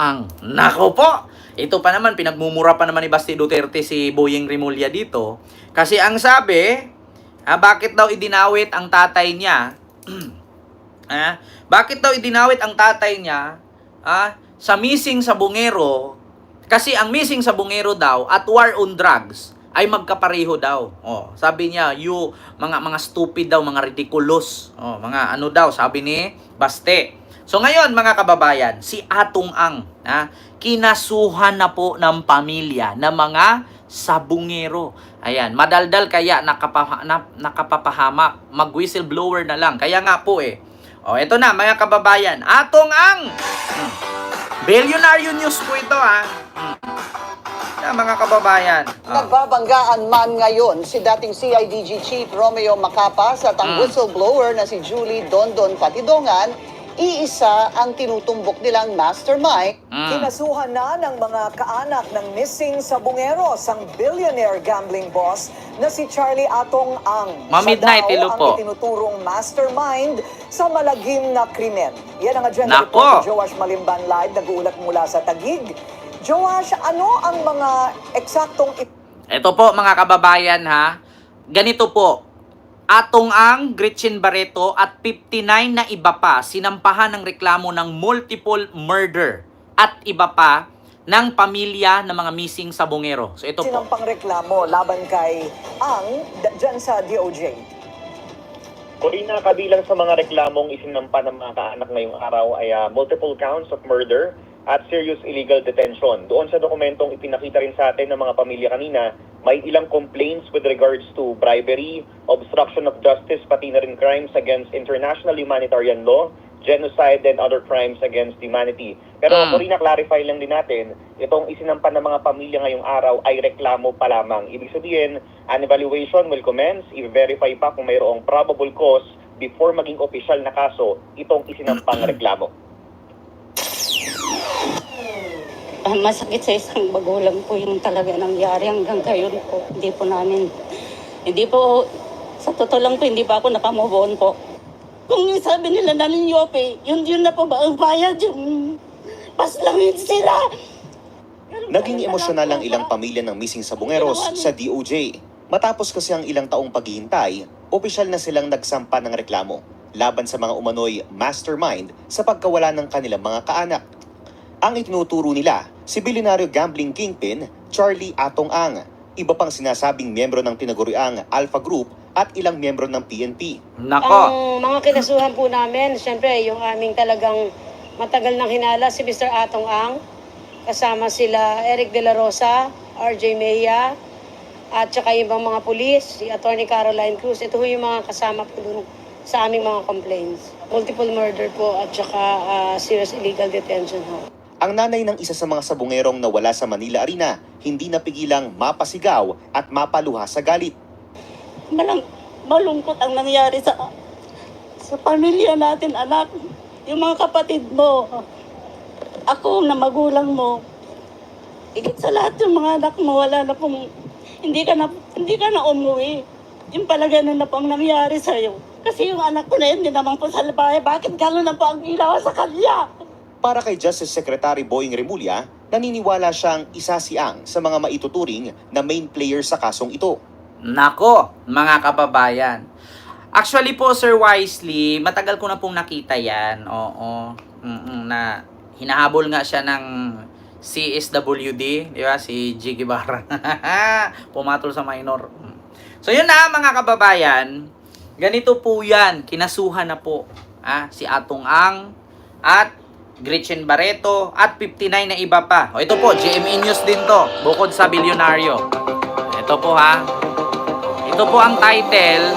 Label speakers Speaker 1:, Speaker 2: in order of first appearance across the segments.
Speaker 1: Ang. Nako po! Ito pa naman, pinagmumura pa naman ni Basti Duterte si Boyeng Rimulya dito. Kasi ang sabi, bakit daw idinawit ang tatay niya? Bakit daw idinawit ang tatay niya sa missing sa Bungero? Kasi ang missing sa Bungero daw at war on drugs ay magkapareho daw. Oh, sabi niya, mga stupid daw, mga ridiculous. Oh, mga ano daw, sabi ni Baste. So ngayon mga kababayan, si Atong Ang, kinasuhan na po ng pamilya ng mga sabungero. Ayan, madaldal kaya nakapapahamak, mag-whistleblower na lang. Kaya nga po O, eto na mga kababayan, Atong Ang. Billionaire news po ito mga kababayan.
Speaker 2: Nagbabanggaan man ngayon si dating CIDG Chief Romeo Macapas at ang whistleblower na si Julie Dondon Patidongan, iisa ang tinutumbok nilang mastermind.
Speaker 3: Kinasuhan na ng mga kaanak ng missing sa Bungeros ang billionaire gambling boss na si Charlie Atong Ang.
Speaker 1: Ma-midnight,
Speaker 3: Siya daw
Speaker 1: ilo po.
Speaker 3: ang itinuturong mastermind sa malagim na krimen. Yan ang agenda
Speaker 1: Nako.
Speaker 3: report ni Joash Malimban Live, nag-uulat mula sa Taguig. Joash, ano ang mga eksaktong
Speaker 1: Ito po mga kababayan ganito po. Atong Ang, Gretchen Barreto at 59 na iba pa sinampahan ng reklamo ng multiple murder at iba pa ng pamilya ng mga missing sa Bungero. So ito po.
Speaker 3: sinampang reklamo laban kay Ang dyan sa DOJ?
Speaker 4: Corina, kabilang sa mga reklamong isinampa ng mga kaanak ngayong araw ay multiple counts of murder at serious illegal detention. Doon sa dokumentong ipinakita rin sa atin ng mga pamilya kanina, may ilang complaints with regards to bribery, obstruction of justice, pati na rin crimes against international humanitarian law, genocide, and other crimes against humanity. Pero Corina, clarify lang din natin, itong isinampa ng mga pamilya ngayong araw ay reklamo pa lamang. Ibig sabihin, an evaluation will commence, i-verify pa kung mayroong probable cause before maging opisyal na kaso itong isinampang reklamo.
Speaker 5: Masakit sa isang magulang po yung talaga nangyari hanggang ngayon po. Hindi po, sa totoo lang po, hindi pa ako nakamove on po. Kung sabi nila na ninyope, yun na po ba ang bayad, yung paslangin sila.
Speaker 6: Naging emosyonal ang ilang pamilya ng missing sa Bungeros sa DOJ. Matapos kasi ang ilang taong paghihintay, opisyal na silang nagsampa ng reklamo laban sa mga umano'y mastermind sa pagkawala ng kanilang mga kaanak. Ang itinuturo nila, si bilyonaryo gambling kingpin Charlie Atong Ang, iba pang sinasabing miyembro ng tinaguriang Alpha Group at ilang miyembro ng PNP.
Speaker 1: Nako.
Speaker 5: Ang mga kinasuhan po namin, siyempre yung aming talagang matagal nang hinala si Mr. Atong Ang, kasama sila Eric De La Rosa, RJ Mejia, at saka ibang mga pulis, si Attorney Caroline Cruz. Ito yung mga kasama po dun sa aming mga complaints. Multiple murder po at saka serious illegal detention ho.
Speaker 6: Ang nanay ng isa sa mga sabungerong nawala sa Manila Arena, hindi napigilang mapasigaw at mapaluha sa galit.
Speaker 5: Malungkot ang nangyari sa pamilya natin, anak. Yung mga kapatid mo, ako na magulang mo, higit sa lahat yung mga anak mo, wala na pong, hindi ka na umuwi. Yung pala ganun na po ang nangyari sa'yo. Kasi yung anak ko na yun, hindi naman po sa labay. Bakit gano'n na po ang ginawa sa kanya?
Speaker 6: Para kay Justice Secretary Boyeng Rimulya, naniniwala siyang isa si Ang sa mga maituturing na main player sa kasong ito.
Speaker 1: Nako, mga kababayan. Actually po, Sir Wisely, matagal ko na pong nakita yan. Oo. Na hinahabol nga siya ng CSWD, di ba? Si Jiggy Barra. Pumatol sa minor. So yun na mga kababayan. Ganito po yan. Kinasuhan na po si Atong Ang at Gretchen Barreto at 59 na iba pa. O ito po, GMA News din to. Bukod sa bilyonaryo. Ito po Ito po ang title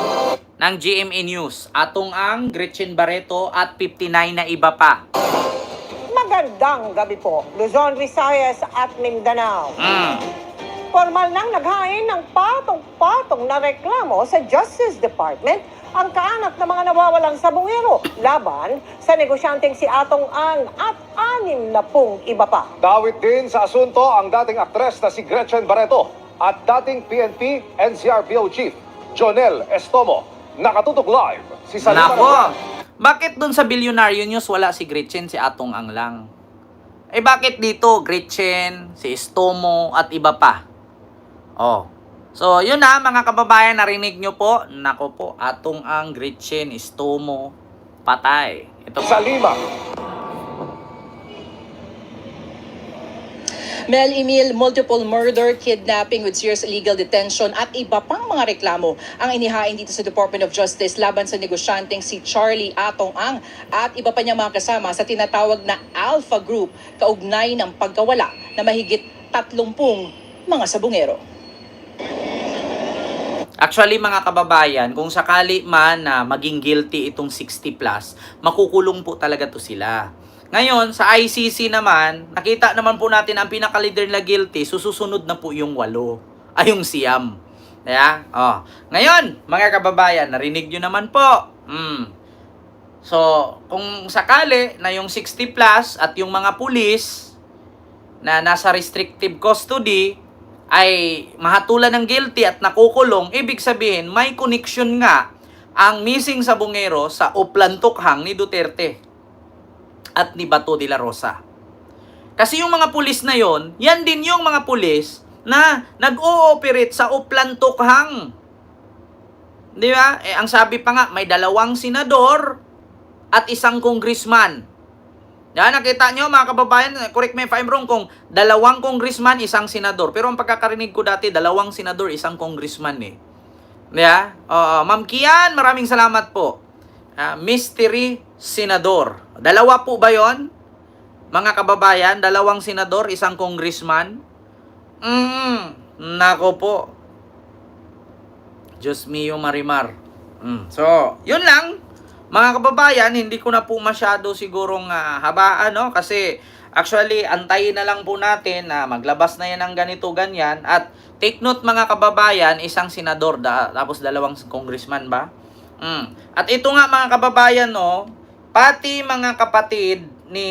Speaker 1: ng GMA News. Atong Ang, Gretchen Barreto at 59 na iba pa.
Speaker 3: Magandang gabi po, Luzon, Visayas at Mindanao. Formal nang naghain ng patong-patong na reklamo sa Justice Department ang kaanak ng mga nawawalang sabungero laban sa negosyanteng si Atong Ang at 60 iba pa.
Speaker 7: Dawit din sa asunto ang dating aktres na si Gretchen Barreto at dating PNP NCRPO Chief Jonel Estomo. Nakatutok live si Salima.
Speaker 1: Nako! Bakit dun sa Billionaire News wala si Gretchen, si Atong Ang lang? Eh bakit dito Gretchen, si Estomo at iba pa? Oh. So, yun na mga kababayan, narinig nyo po. Nako po, atong ang Gretchen Estomo patay. Ito
Speaker 7: Sa Lima,
Speaker 8: Mel Emil, multiple murder, kidnapping with serious illegal detention at iba pang mga reklamo ang inihain dito sa Department of Justice laban sa negosyanteng si Charlie Atong Ang at iba pa niyang mga kasama sa tinatawag na Alpha Group kaugnay ng pagkawala na mahigit 30 mga sabungero.
Speaker 1: Actually mga kababayan, kung sakali man na maging guilty itong 60 plus, makukulong po talaga to sila. Ngayon, sa ICC naman, nakita naman po natin ang pinaka-leader na guilty, susunod na po yung 8, ay yung siyam. Kaya, ngayon, mga kababayan, narinig nyo naman po. So, kung sakali na yung 60 plus at yung mga pulis na nasa restrictive custody ay mahatulan ng guilty at nakukulong, ibig sabihin, may connection nga ang missing sabungero sa uplantukhang ni Duterte at ni Bato de la Rosa. Kasi yung mga pulis na yon, yan din yung mga pulis na nag-ooperate sa uplantukhang. Di ba? Eh, ang sabi pa nga, may 2 senador at 1 congressman. Yan, nakita nyo mga kababayan, correct me if I'm wrong, kung 2 congressman, 1 senador. Pero ang pagkakarinig ko dati, 2 senador, 1 congressman eh. Yeah? Ma'am Kian, maraming salamat po. Mystery senador. 2 po ba yon? Mga kababayan, 2 senador, 1 congressman. Nako po. Diyos mio Marimar. So, yun lang. Mga kababayan, hindi ko na po masyado sigurong habaan, no? Kasi actually, antayin na lang po natin na maglabas na yan ng ganito, ganyan. At take note mga kababayan, 1 senador, tapos 2 congressman ba? At ito nga mga kababayan, no, pati mga kapatid ni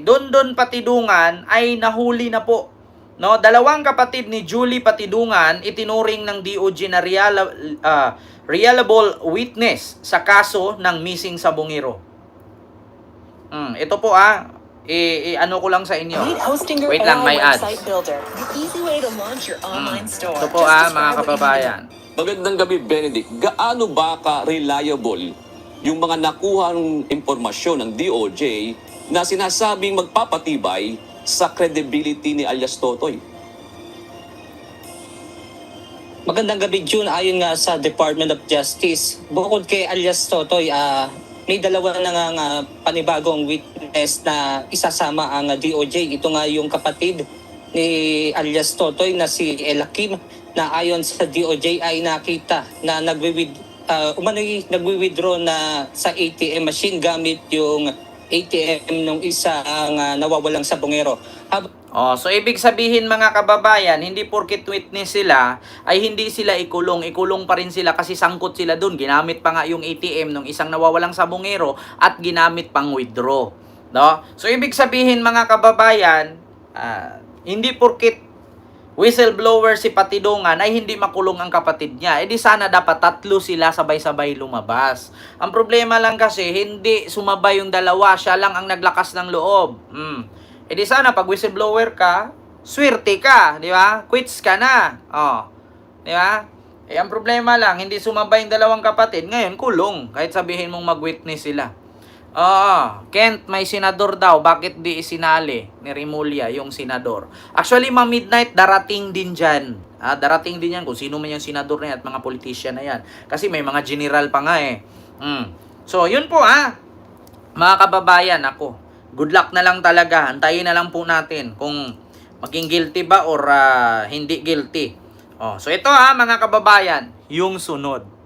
Speaker 1: Dondon Patidungan ay nahuli na po. No, 2 kapatid ni Julie Patidungan itinuring ng DOJ na reliable witness sa kaso ng missing sabungero. Ito po ano ko lang sa inyo. Wait lang, may ads. Ito po mga kababayan.
Speaker 9: Magandang gabi, Benedict. Gaano ba ka-reliable yung mga nakuhang impormasyon ng DOJ na sinasabing magpapatibay sa credibility ni alias Totoy?
Speaker 10: Magandang gabi, June. Ayon nga sa Department of Justice, bukod kay alias Totoy, may 2 na panibagong witness na isasama ang DOJ. Ito nga yung kapatid ni alias Totoy na si Elakim, na ayon sa DOJ ay nakita na nagwi-withdraw na sa ATM machine gamit yung ATM nung isa ang nawawalang sabungero.
Speaker 1: So ibig sabihin mga kababayan, hindi porket witness sila ay hindi sila ikulong. Ikulong pa rin sila kasi sangkot sila dun. Ginamit pa nga yung ATM nung isang nawawalang sabungero at ginamit pang withdraw. No? So ibig sabihin mga kababayan, hindi porket whistleblower si Patidungan ay hindi makulong ang kapatid niya. Di sana dapat 3 sila sabay-sabay lumabas. Ang problema lang kasi hindi sumabay yung 2, siya lang ang naglakas ng loob. Di sana pag whistleblower ka, swerte ka, di ba? Quits ka na. Di ba? Ang problema lang, hindi sumabay yung 2 kapatid, ngayon kulong. Kahit sabihin mong mag-witness sila. Kent, may senador daw. Bakit di isinali ni Remulla yung senador? Actually, midnight darating din dyan. Darating din yan kung sino man yung senador na yan at mga politician na yan. Kasi may mga general pa nga eh. So, yun po mga kababayan, good luck na lang talaga. Antayin na lang po natin kung maging guilty ba or hindi guilty. So, ito mga kababayan, yung sunod.